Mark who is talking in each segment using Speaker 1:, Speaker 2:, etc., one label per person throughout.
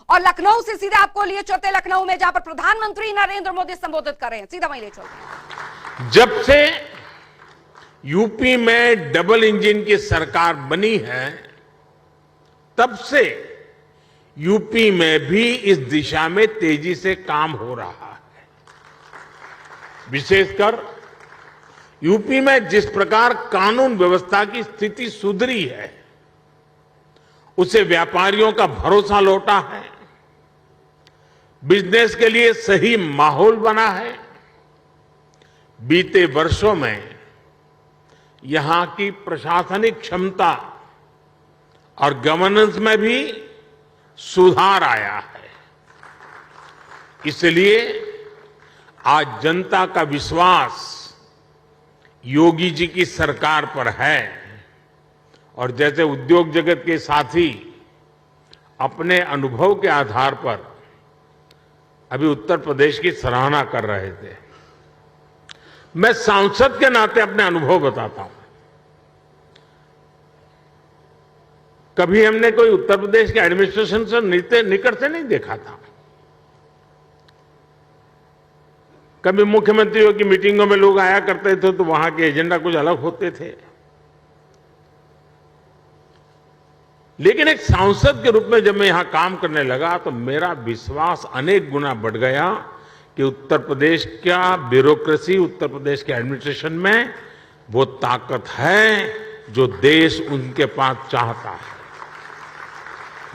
Speaker 1: और लखनऊ से सीधे आपको लिए चलते लखनऊ में, जहां पर प्रधानमंत्री नरेंद्र मोदी संबोधित कर रहे हैं। सीधा वहीं ले चलते।
Speaker 2: जब से यूपी में डबल इंजन की सरकार बनी है, तब से यूपी में भी इस दिशा में तेजी से काम हो रहा है। विशेषकर यूपी में जिस प्रकार कानून व्यवस्था की स्थिति सुधरी है, उससे व्यापारियों का भरोसा लौटा है, बिजनेस के लिए सही माहौल बना है। बीते वर्षों में यहां की प्रशासनिक क्षमता और गवर्नेंस में भी सुधार आया है। इसलिए आज जनता का विश्वास योगी जी की सरकार पर है। और जैसे उद्योग जगत के साथी अपने अनुभव के आधार पर अभी उत्तर प्रदेश की सराहना कर रहे थे, मैं सांसद के नाते अपने अनुभव बताता हूं। कभी हमने कोई उत्तर प्रदेश के एडमिनिस्ट्रेशन से निकट से नहीं देखा था। कभी मुख्यमंत्रियों की मीटिंगों में लोग आया करते थे तो वहां के एजेंडा कुछ अलग होते थे, लेकिन एक सांसद के रूप में जब मैं यहां काम करने लगा तो मेरा विश्वास अनेक गुना बढ़ गया कि उत्तर प्रदेश का ब्यूरोक्रेसी, उत्तर प्रदेश के एडमिनिस्ट्रेशन में वो ताकत है जो देश उनके पास चाहता है।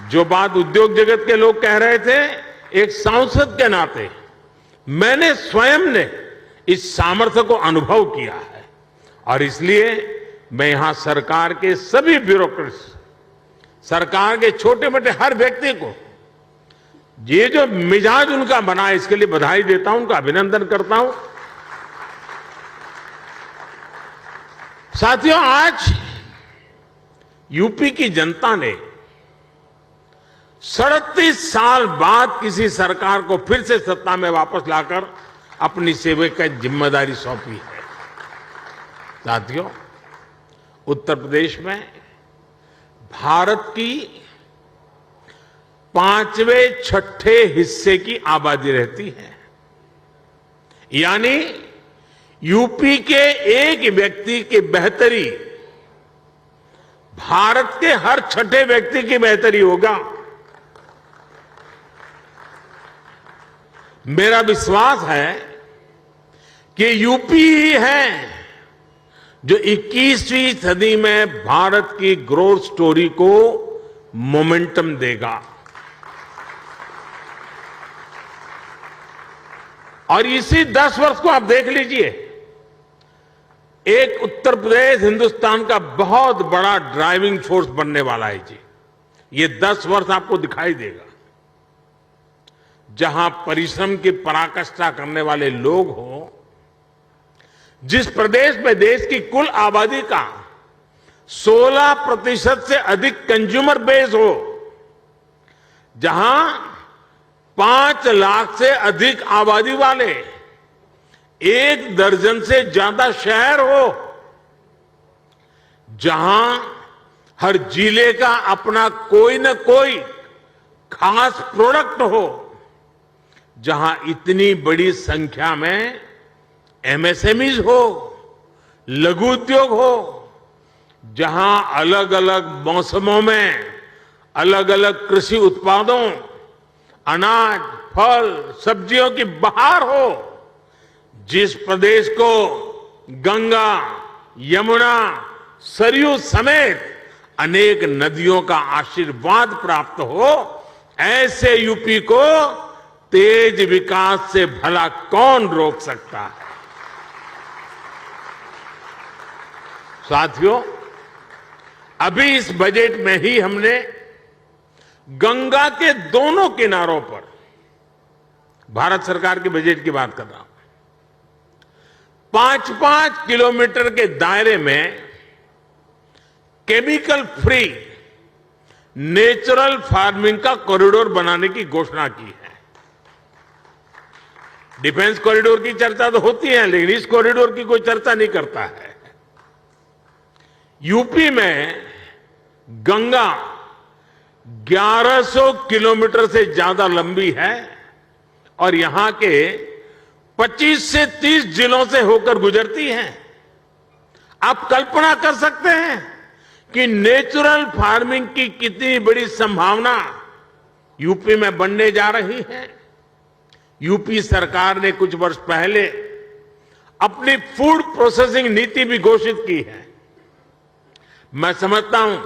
Speaker 2: जो बात उद्योग जगत के लोग कह रहे थे, एक सांसद के नाते मैंने स्वयं ने इस सामर्थ्य को अनुभव किया है। और इसलिए मैं यहां सरकार के सभी ब्यूरोक्रेट्स, सरकार के छोटे मोटे हर व्यक्ति को ये जो मिजाज उनका बना है, इसके लिए बधाई देता हूं, उनका अभिनंदन करता हूं। साथियों, आज यूपी की जनता ने 37 साल बाद किसी सरकार को फिर से सत्ता में वापस लाकर अपनी सेवा की जिम्मेदारी सौंपी है। साथियों, उत्तर प्रदेश में भारत की 5वें-6ठे हिस्से की आबादी रहती है। यानी यूपी के एक व्यक्ति की बेहतरी भारत के हर 6ठे व्यक्ति की बेहतरी होगा। मेरा विश्वास है कि यूपी ही है जो 21वीं सदी में भारत की ग्रोथ स्टोरी को मोमेंटम देगा। और इसी 10 वर्ष को आप देख लीजिए, एक उत्तर प्रदेश हिंदुस्तान का बहुत बड़ा ड्राइविंग फोर्स बनने वाला है जी। ये 10 वर्ष आपको दिखाई देगा, जहां परिश्रम की पराकाष्ठा करने वाले लोग हों, जिस प्रदेश में देश की कुल आबादी का 16% से अधिक कंज्यूमर बेस हो, जहां 5 लाख से अधिक आबादी वाले 1 दर्जन से ज्यादा शहर हो, जहां हर जिले का अपना कोई न कोई खास प्रोडक्ट हो, जहां इतनी बड़ी संख्या में एमएसएमईज हो, लघु उद्योग हो, जहां अलग अलग मौसमों में अलग अलग कृषि उत्पादों, अनाज, फल, सब्जियों की बहार हो, जिस प्रदेश को गंगा, यमुना, सरयू समेत अनेक नदियों का आशीर्वाद प्राप्त हो, ऐसे यूपी को तेज विकास से भला कौन रोक सकता है। साथियों, अभी इस बजट में ही हमने गंगा के दोनों किनारों पर, भारत सरकार के बजट की बात कर रहा हूं, 5-5 किलोमीटर के दायरे में केमिकल फ्री नेचुरल फार्मिंग का कॉरिडोर बनाने की घोषणा की है। डिफेंस कॉरिडोर की चर्चा तो होती है, लेकिन इस कॉरिडोर की कोई चर्चा नहीं करता है। यूपी में गंगा 1100 किलोमीटर से ज्यादा लंबी है और यहां के 25 से 30 जिलों से होकर गुजरती है। आप कल्पना कर सकते हैं कि नेचुरल फार्मिंग की कितनी बड़ी संभावना यूपी में बनने जा रही है। यूपी सरकार ने कुछ वर्ष पहले अपनी फूड प्रोसेसिंग नीति भी घोषित की है। मैं समझता हूं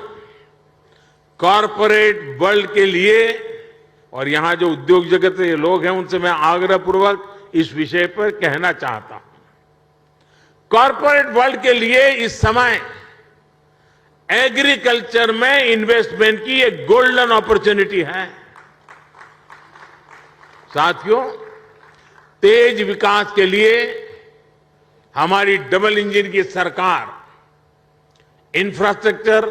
Speaker 2: कॉरपोरेट वर्ल्ड के लिए, और यहां जो उद्योग जगत के लोग हैं उनसे मैं आग्रहपूर्वक इस विषय पर कहना चाहता हूं, कॉरपोरेट वर्ल्ड के लिए इस समय एग्रीकल्चर में इन्वेस्टमेंट की एक गोल्डन अपॉर्चुनिटी है। साथियों, तेज विकास के लिए हमारी डबल इंजन की सरकार इंफ्रास्ट्रक्चर,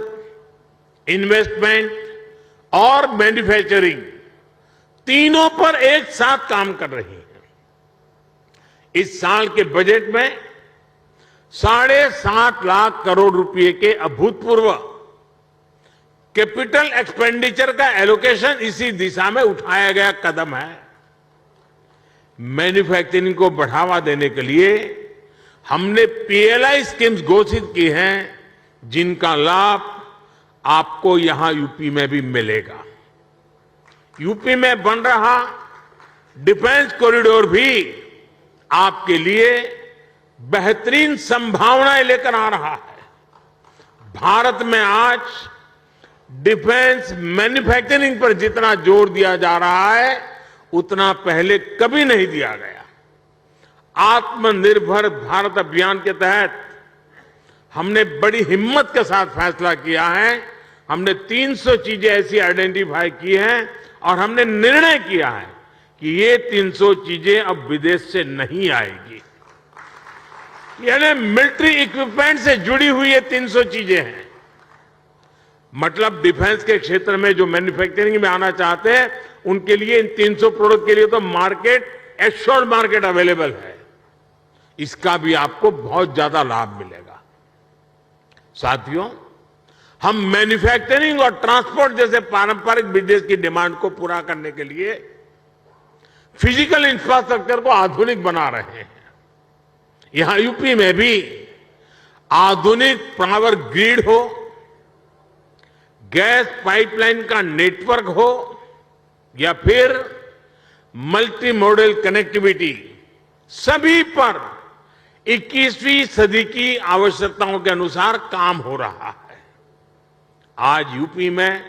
Speaker 2: इन्वेस्टमेंट और मैन्युफैक्चरिंग तीनों पर एक साथ काम कर रही है। इस साल के बजट में 7.5 लाख करोड़ रुपए के अभूतपूर्व कैपिटल एक्सपेंडिचर का एलोकेशन इसी दिशा में उठाया गया कदम है। मैन्युफैक्चरिंग को बढ़ावा देने के लिए हमने पीएलआई स्कीम्स घोषित की हैं, जिनका लाभ आपको यहां यूपी में भी मिलेगा। यूपी में बन रहा डिफेंस कॉरिडोर भी आपके लिए बेहतरीन संभावनाएं लेकर आ रहा है। भारत में आज डिफेंस मैन्युफैक्चरिंग पर जितना जोर दिया जा रहा है उतना पहले कभी नहीं दिया गया। आत्मनिर्भर भारत अभियान के तहत हमने बड़ी हिम्मत के साथ फैसला किया है। हमने 300 चीजें ऐसी आइडेंटिफाई की हैं और हमने निर्णय किया है कि ये 300 चीजें अब विदेश से नहीं आएगी। यानी मिलिट्री इक्विपमेंट से जुड़ी हुई ये 300 चीजें हैं। मतलब डिफेंस के क्षेत्र में जो मैन्युफैक्चरिंग में आना चाहते हैं उनके लिए इन 300 प्रोडक्ट के लिए तो मार्केट, एश्योर्ड मार्केट अवेलेबल है। इसका भी आपको बहुत ज्यादा लाभ मिलेगा। साथियों, हम मैन्युफैक्चरिंग और ट्रांसपोर्ट जैसे पारंपरिक बिजनेस की डिमांड को पूरा करने के लिए फिजिकल इंफ्रास्ट्रक्चर को आधुनिक बना रहे हैं। यहां यूपी में भी आधुनिक पावर ग्रिड हो, गैस पाइपलाइन का नेटवर्क हो या फिर मल्टी मॉडल कनेक्टिविटी, सभी पर 21वीं सदी की आवश्यकताओं के अनुसार काम हो रहा है। आज यूपी में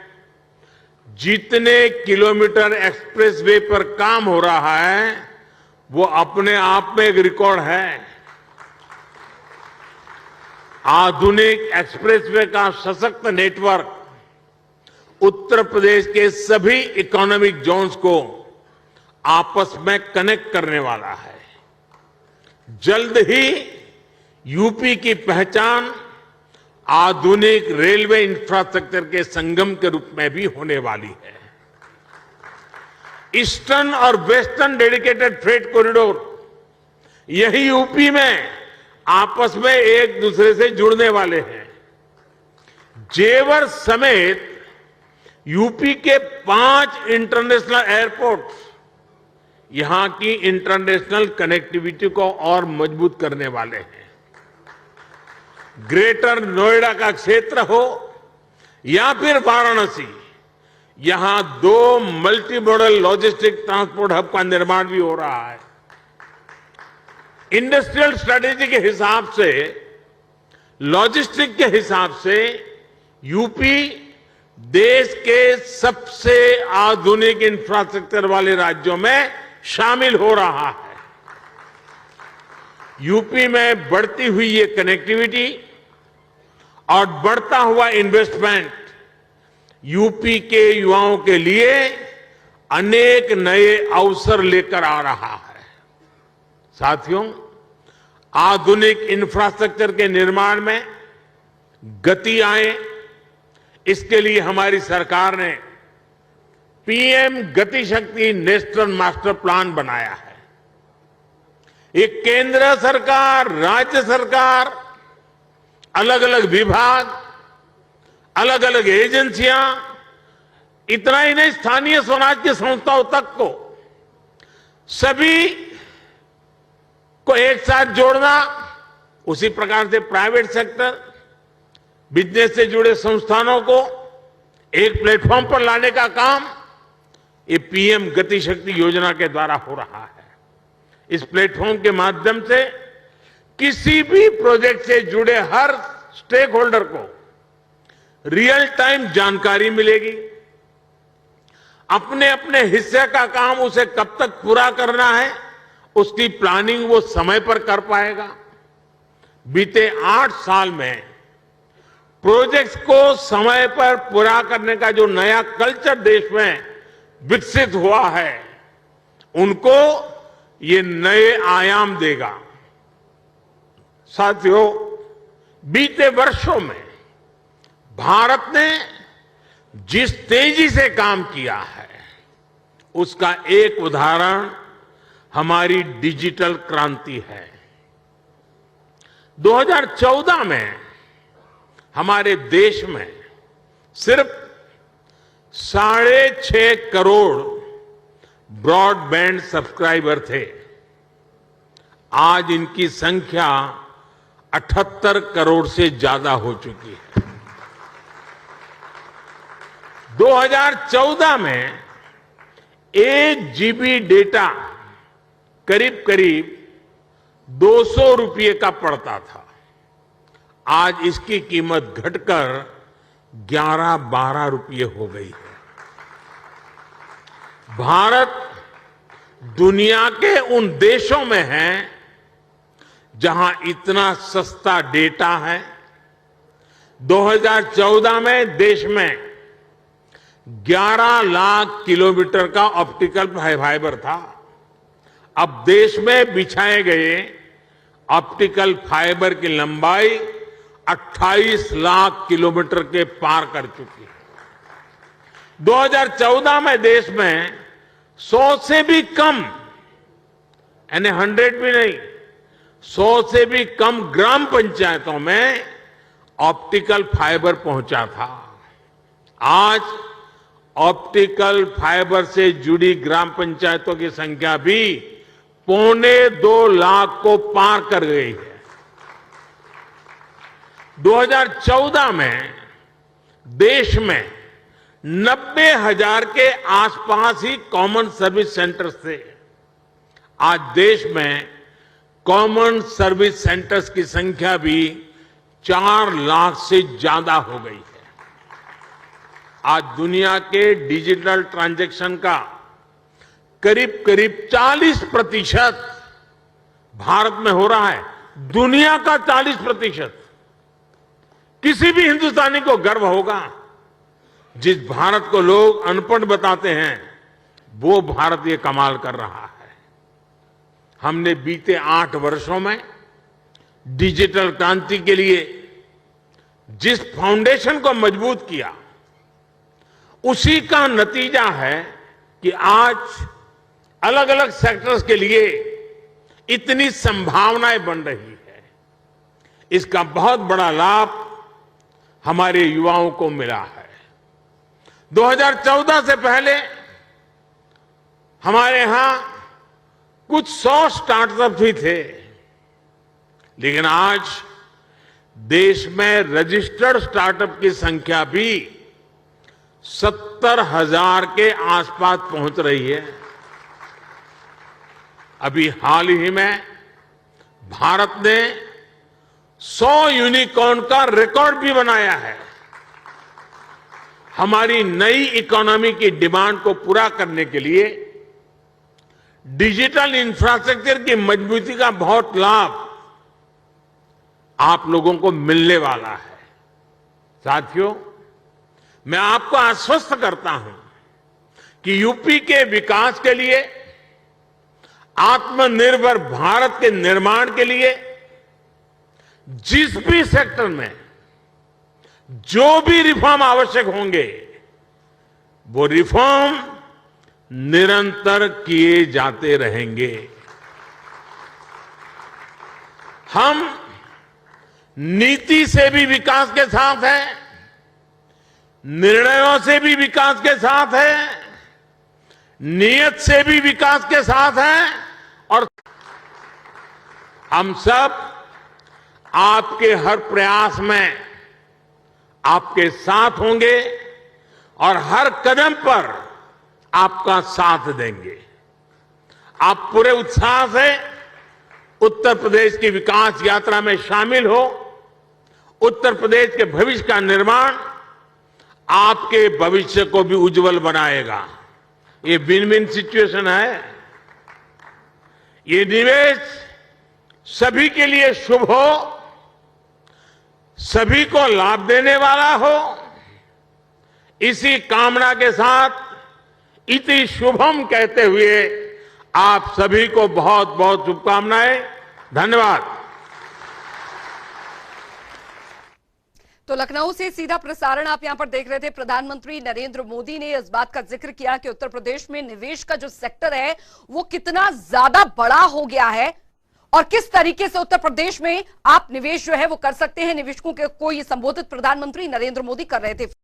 Speaker 2: जितने किलोमीटर एक्सप्रेसवे पर काम हो रहा है वो अपने आप में एक रिकॉर्ड है। आधुनिक एक्सप्रेसवे का सशक्त नेटवर्क उत्तर प्रदेश के सभी इकोनॉमिक जोन्स को आपस में कनेक्ट करने वाला है। जल्द ही ईपी की पहचान आधुनिक रेलवे इंफ्रास्ट्रक्चर के संगम के रूप में भी होने वाली है। ईस्टर्न और वेस्टर्न डेडिकेटेड फ्रेट कॉरिडोर यही यूपी में आपस में एक दूसरे से जुड़ने वाले हैं। जेवर समेत यूपी के 5 इंटरनेशनल एयरपोर्ट यहां की इंटरनेशनल कनेक्टिविटी को और मजबूत करने वाले हैं। ग्रेटर नोएडा का क्षेत्र हो या फिर वाराणसी, यहां 2 multi modal logistic transport hub का निर्माण भी हो रहा है। इंडस्ट्रियल स्ट्रेटेजी के हिसाब से, लॉजिस्टिक के हिसाब से यूपी देश के सबसे आधुनिक इंफ्रास्ट्रक्चर वाले राज्यों में शामिल हो रहा है। यूपी में बढ़ती हुई ये कनेक्टिविटी और बढ़ता हुआ इन्वेस्टमेंट यूपी के युवाओं के लिए अनेक नए अवसर लेकर आ रहा है। साथियों, आधुनिक इंफ्रास्ट्रक्चर के निर्माण में गति आए, इसके लिए हमारी सरकार ने पीएम गति शक्ति नेशनल मास्टर प्लान बनाया है। ये केंद्र सरकार, राज्य सरकार, अलग अलग विभाग, अलग अलग एजेंसियां इतना ही नहीं, स्थानीय स्वराज की संस्थाओं तक को सभी को एक साथ जोड़ना, उसी प्रकार से प्राइवेट सेक्टर, बिजनेस से जुड़े संस्थानों को एक प्लेटफॉर्म पर लाने का काम ये पीएम गति शक्ति योजना के द्वारा हो रहा है। इस प्लेटफॉर्म के माध्यम से किसी भी प्रोजेक्ट से जुड़े हर स्टेक होल्डर को रियल टाइम जानकारी मिलेगी। अपने अपने हिस्से का काम उसे कब तक पूरा करना है, उसकी प्लानिंग वो समय पर कर पाएगा। बीते 8 साल में प्रोजेक्ट्स को समय पर पूरा करने का जो नया कल्चर देश में विकसित हुआ है, उनको ये नए आयाम देगा। साथियों, बीते वर्षों में भारत ने जिस तेजी से काम किया है, उसका एक उदाहरण हमारी डिजिटल क्रांति है। 2014 में हमारे देश में सिर्फ 6.5 करोड़ ब्रॉडबैंड सब्सक्राइबर थे। आज इनकी संख्या 78 करोड़ से ज्यादा हो चुकी है। 2014 में 1 जीबी डेटा करीब करीब 200 रुपये का पड़ता था। आज इसकी कीमत घटकर 11-12 रुपये हो गई है। भारत दुनिया के उन देशों में है जहां इतना सस्ता डेटा है। 2014 में देश में 11 लाख किलोमीटर का ऑप्टिकल फाइबर था। अब देश में बिछाए गए ऑप्टिकल फाइबर की लंबाई 28 लाख किलोमीटर के पार कर चुकी है। 2014 में देश में 100 से भी कम, यानी 100 भी नहीं, 100 से भी कम ग्राम पंचायतों में ऑप्टिकल फाइबर पहुंचा था। आज ऑप्टिकल फाइबर से जुड़ी ग्राम पंचायतों की संख्या भी 1.25 लाख को पार कर गई है। 2014 में देश में 90,000 के आसपास ही कॉमन सर्विस सेंटर्स थे। आज देश में कॉमन सर्विस सेंटर्स की संख्या भी 4 लाख से ज्यादा हो गई है। आज दुनिया के डिजिटल ट्रांजैक्शन का करीब करीब 40% भारत में हो रहा है। दुनिया का 40%। किसी भी हिंदुस्तानी को गर्व होगा। जिस भारत को लोग अनपढ़ बताते हैं, वो भारत ये कमाल कर रहा है। हमने बीते 8 वर्षों में डिजिटल क्रांति के लिए जिस फाउंडेशन को मजबूत किया, उसी का नतीजा है कि आज अलग अलग सेक्टर्स के लिए इतनी संभावनाएं बन रही है। इसका बहुत बड़ा लाभ हमारे युवाओं को मिला है। 2014 से पहले हमारे यहां कुछ 100 स्टार्टअप ही थे, लेकिन आज देश में रजिस्टर्ड स्टार्टअप की संख्या भी 70,000 के आसपास पहुंच रही है। अभी हाल ही में भारत ने 100 यूनिकॉर्न का रिकॉर्ड भी बनाया है। हमारी नई इकोनॉमी की डिमांड को पूरा करने के लिए डिजिटल इंफ्रास्ट्रक्चर की मजबूती का बहुत लाभ आप लोगों को मिलने वाला है। साथियों, मैं आपको आश्वस्त करता हूं कि यूपी के विकास के लिए, आत्मनिर्भर भारत के निर्माण के लिए जिस भी सेक्टर में जो भी रिफॉर्म आवश्यक होंगे, वो रिफॉर्म निरंतर किए जाते रहेंगे। हम नीति से भी विकास के साथ हैं, निर्णयों से भी विकास के साथ है, नियत से भी विकास के साथ है और हम सब आपके हर प्रयास में आपके साथ होंगे और हर कदम पर आपका साथ देंगे। आप पूरे उत्साह से उत्तर प्रदेश की विकास यात्रा में शामिल हो। उत्तर प्रदेश के भविष्य का निर्माण आपके भविष्य को भी उज्जवल बनाएगा। ये विन विन सिचुएशन है। ये निवेश सभी के लिए शुभ हो, सभी को लाभ देने वाला हो। इसी कामना के साथ इति शुभम कहते हुए आप सभी को बहुत बहुत शुभकामनाएं। धन्यवाद।
Speaker 1: तो लखनऊ से सीधा प्रसारण आप यहां पर देख रहे थे। प्रधानमंत्री नरेंद्र मोदी ने इस बात का जिक्र किया कि उत्तर प्रदेश में निवेश का जो सेक्टर है वो कितना ज्यादा बड़ा हो गया है और किस तरीके से उत्तर प्रदेश में आप निवेश जो है वो कर सकते हैं। निवेशकों को ये संबोधित प्रधानमंत्री नरेंद्र मोदी कर रहे थे।